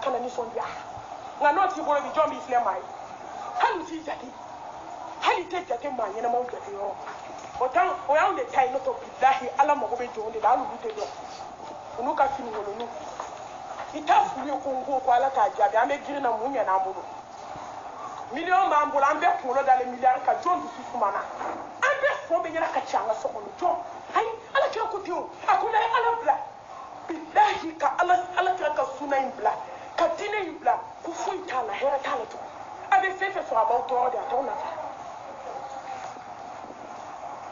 kana ni sondia nga no ti bolo bi jombi isle mai halu ti jati hali te jati ma nyina mo jati yo otan o ya unde tai no to billahi ala mo go be jonde da lu te do unu ka fini wolo nu ita fuli ko ngo ko ala ka jabi ame giri na munya na mudo million ma mbula ambe kulo dale milliard ka jondu su kumana ambe fo be nyina ka changa so ko jo ai ala ka ko tio akuna ala bla billahi ka ala ka sunain bla ka dinain bla ku fun ta la hera ta la to abe fefe so about to da to na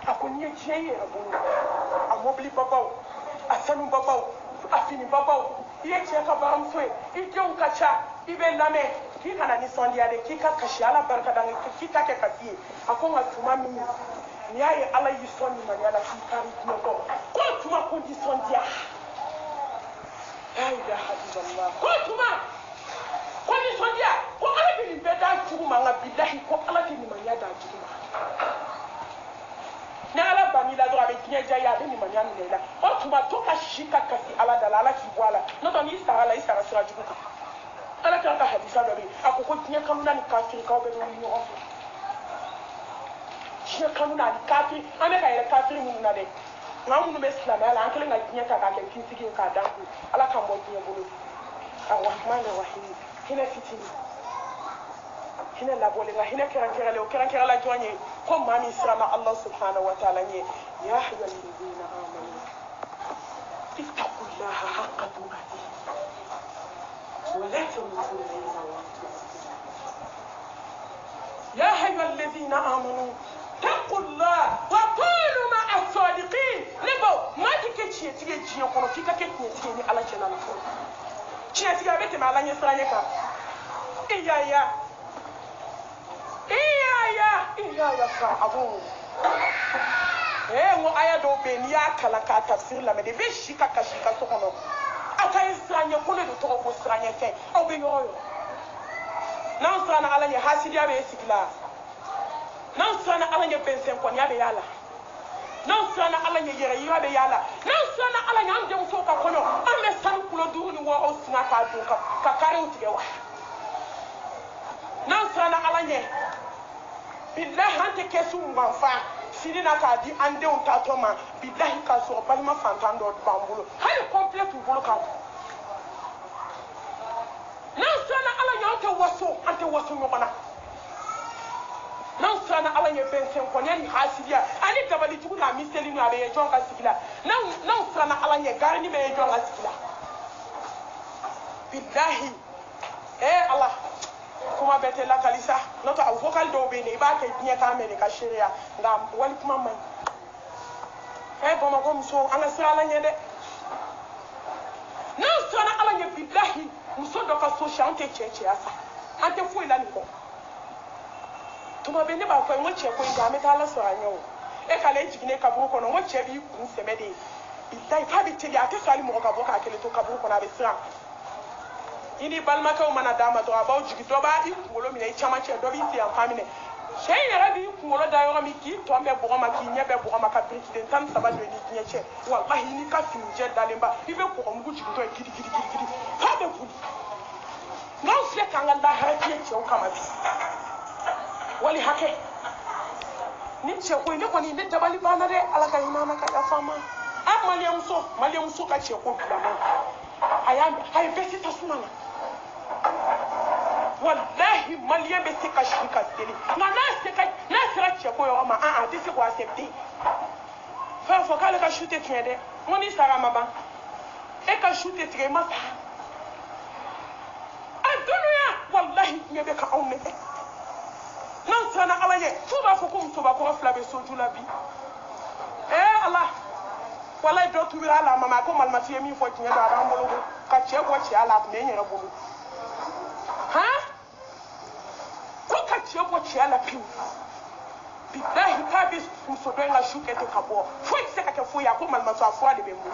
akonye jeye abunu amobli babao asanu babao afini babao yeche ka baram fwe ijon kacha ibe lame ki kana ni sondia de ki ka kashi ala barka dan ki ka ke kafi akonga tuma mimi ni aye ala yi sonni mani ala ki kari tuma ko tuma ko di sondia la ilaha illallah ko tuma ko di sondia ko ala bi ni beda juma nga billahi ko ala bi ni mani da juma na ala bani la do avec kinya jaya de ni mani amina la o tuma to ka shika kasi ala dala ala ki wala no to ni sara sira juka ala ka hadisa do bi akoko kinya kamuna ni kafiri ka be ni yo kinya kamuna ni kafiri ame ka ere kafiri mun na de ngamu be islam ala ankele nga kinya ka ke kisigi ka danku ala ka mo kinya bulu arrahman arrahim hina fitini hina la bolenga hina kera le kera la joanye ko mami sirama Allah subhanahu wa ta'ala ni ya ayyuhal ladina amanu ittaqullaha haqqa tuqatih wa la tamutunna illa wa antum muslimun ya ayyuhal ladina amanu taqullaha wa kunu ma'as sadiqin lebo ma tike ciye kono fika ke ciye ni ala chana na ciye tiga bete ma ala nyesranye ka iya fa abu ngo aya do be ni akala ka tafsir la me de be shika ka so kono aka isranya ko le do to ko isranya fe o be yoyo nan sana ala nya hasidiya be sikla nan sana ala nya bensen ko nya be yala nan sana ala nya yere yiwa be yala nan sana ala nya am dem so ka kono am me san kulo duru ni wo o sina ka do ka kare utige wa nan sana ala nya billahi ante kesu mwanfa sinina ka di ande on tatoma billahi ka so balma fantando bambulo hali complete bulu ka nan sana ala nya ante waso ngona nan sana ala nya bensen ko nyani hasidia ani gabali tuku na miseli no abe jon ka sikila nan sana ala nya garni be jon ka sikila billahi Allah kuma bete la kalisa noto a vocal do be ne ba ke tinya ka me ka sharia ngam wali kuma mai boma ko muso ala sala nyede no so na ala nye billahi muso do ka so shante cheche asa ante fu ila ni ko tuma be ne ba ko ngo che ko nga me ta la so anyo ka le jigine ka buru ko no ngo che bi ku semede billahi ka bi tege ate sali mo ka boka kele to ka buru ko na be sira ini balma ka mana dama to abaw jigi do ba i ngolo mi ne chama che do bi ti am famine sey yara bi ngolo da yo mi ki to be bo ma ki nye be bo ma ka president tam saba do ni nye che wallahi ni ka fi je dalemba ibe ko mgu jigi to gidi ka be bu no se kan Allah harati che o kama bi wali hake ni che ko ni ko ni ne tabali bana de ala ka imama ka fama am maliam so ka che ko dama ay besi tasumana wallahi malien be se ka shika tele na sera che ko yo ma disi ko accepter fa fo kale ka shooter tiende moni sara maba e ka shooter tire ma adunya wallahi ngebe ka onne nan sana alaye tuba fo ko flabe soju la bi Allah wallahi do tu wira la mama ko malma tie mi fo tinya do abambolo ka che ko che ala me nyere bulu ko ka che ko che ala piu billahi ka bis so do nga shuke te ka bo fo se ka ke fo ya ko malma so afo de be mu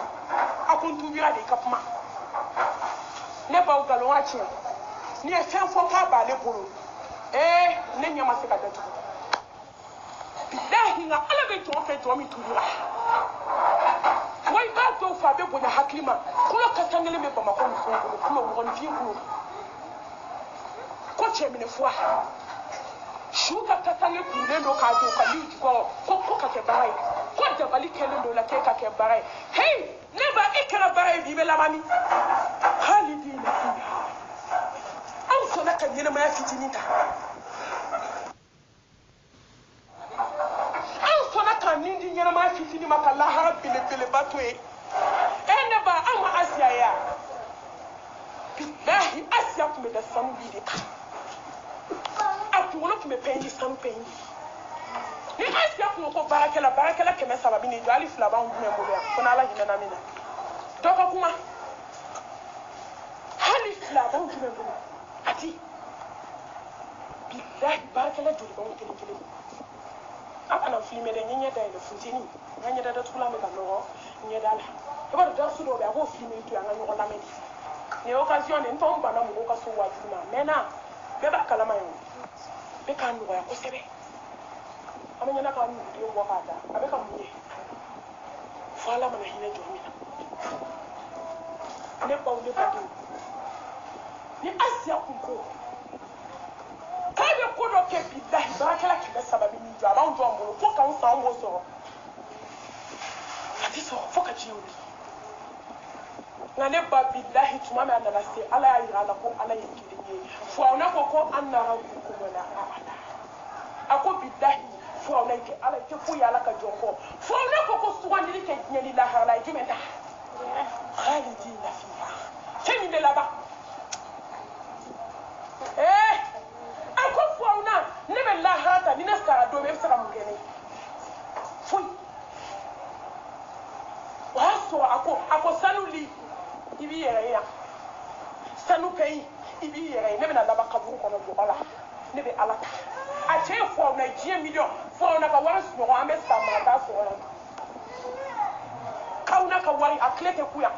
akon tu wira de ka puma ne ba o galo achi ni e fen fo ka ba le bulu ne nyama se ka da tu billahi nga ala be to fe to mi tu wira wai ba to fa be bonya haklima kulo kasangele me bama ko muso kulo mo nfi kulo ko che mine fua shuka tasange kule no ka to ka liuti ko ka ke barai ko de bali kele no la ke ka ke barai hey neba ikra barai bi be la mami khalidina fiha an so na kan yana ma fitini ta an so na kan nindi yana ma fitini maka la harabile bele batwe neba ama asiya ya billahi asiya kuma da sanu bi de ka wolo kume pendi sam pendi ni asiya kuno ko barakela keme sababi ni ali flaba ngume mbolo kona ala hina na mina toka kuma ali flaba ngume mbolo ati billahi barakela joli ba kele ana filme de nyanya da ile funtini nyanya da tukula me kanogo nyanya dala e ba da su do be abo filme tu anga nyoko la medi ni occasion en tomba na mo ka so wa juma mena be ba kala mayo be kan no ya ko sebe amanya na kan ni wo ka da abe kan mu ye fala mana hina jomina ne ba ule ba ni asiya kunko kabe ko do ke billahi barakala ke sababi ni jo aba njo mbolo fo kan sa mo so ati so fo ka jiyo na ne ba billahi tuma me andala se ala ya ira la ko ala yikiri ni fo ona ko anna rabbukum wala abada ako billahi fo ona ke ala ke fo ya la ka joko fo ona ko suwandiri ke nyeli la hala jumenta khalidina fiha teni de là-bas ako fo ona ne be la hata ni na sara do be sara mugene fo wa so ako sanuli ibi yere ya sanu pay ibi yere ne be na laba kaburu kono do ala ne be ala a che fo na 10 million fo na ka wara so ko ambe sa ma ta so na kauna ka wari aklete kuya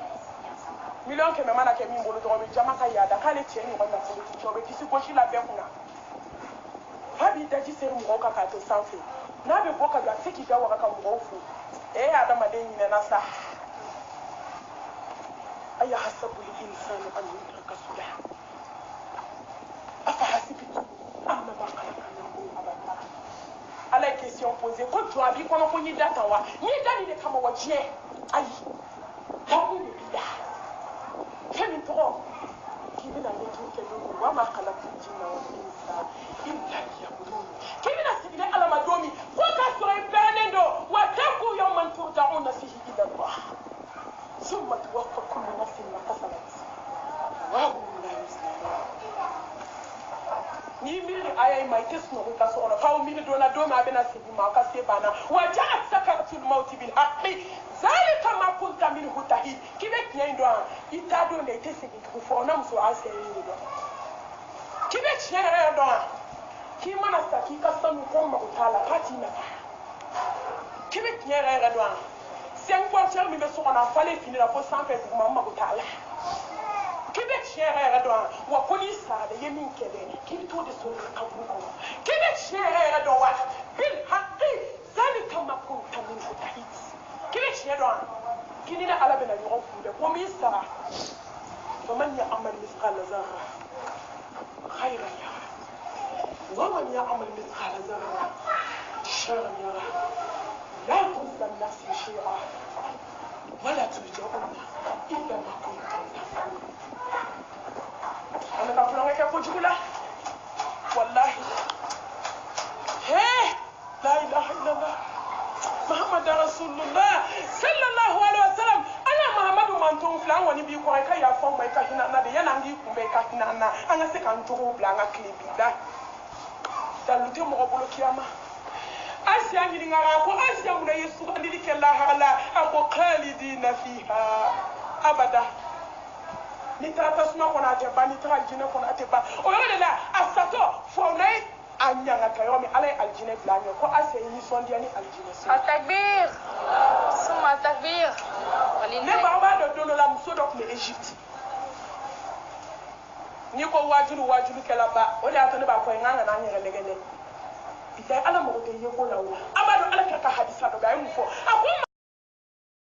million ke me mana ke mi mbolo to be jama ka ya da kale che ni ko na so to be kisi ko shila be kuna habi da ji seru mo ka ka to sanfe na be boka da tiki ga waka ka mo fu adama de ni na sa أيحسب الإنسان أن يترك سدى أفحسبتم أنما خلقناكم عبثا على question posée quand tu as dit qu'on a pris data wa ni dani de kama wajie ayi tabu ni bida kemi to kimi na ne tuke no wa ma kala jinna wa insa illa liyabudun kimi na sigile ala madomi ko ka so e benendo wa taku yawman turja'una fihi ila Allah ثم توفى كل نفس ما كسبت وهم لا يظلمون ni miri aya mai tisno ka so ona kawo miri dona do ma bena sibi ma ka se bana wa ja'at sakaratul maut bil haqqi zalika ma kunta minhu tahid kibe kien do ita do ne tesibi ku fo na mso ase ni do kibe kien do ki mana saki ka sanu ko ma utala pati na kibe kien do c'est un porteur mi me so on a fallait finir la poste sans faire pour maman botala kibe chere do wa police de yemin kede kibe to de so ka buko kibe chere do wa bil haqqi zalika ma kunta min tahid kibe chere do kini na ala bena yo fu de ko mi sara faman ya'mal mithqala dharra khayran yara wa man ya'mal mithqala dharra sharran yara لا تظلم نفسي شيئا ولا ترجعون إلا ما كنتم تعملون أنا كفلان هيك أقول جولا والله هي لا إله إلا الله محمد رسول الله صلى الله عليه وسلم أنا محمد مانتون فلان وني بيكو هيك يا فون بيكا هنا نادي يا نعندي كم بيكا هنا أنا سكان جوه بلانا كليبي لا دلوتي مقبولو كياما أسيا نينغارا كو أسيا من يسوع ندي كلا هلا أكو خالدين فيها أبدا نترى تسمع كنا تبا نترى الجنة كنا تبا ويقول لا أساتو فوني أنيا كيومي على الجنة بلانيو كو أسيا يسون دياني الجنة التكبير ثم التكبير نبا ما دونو لا مسودوك من إيجيبت نيكو واجلو كلا با ولي أتوني با كوي نانا نانيا لغني bidai ala mo de yego lawo amado ala ka hadisa do ga mu fo ako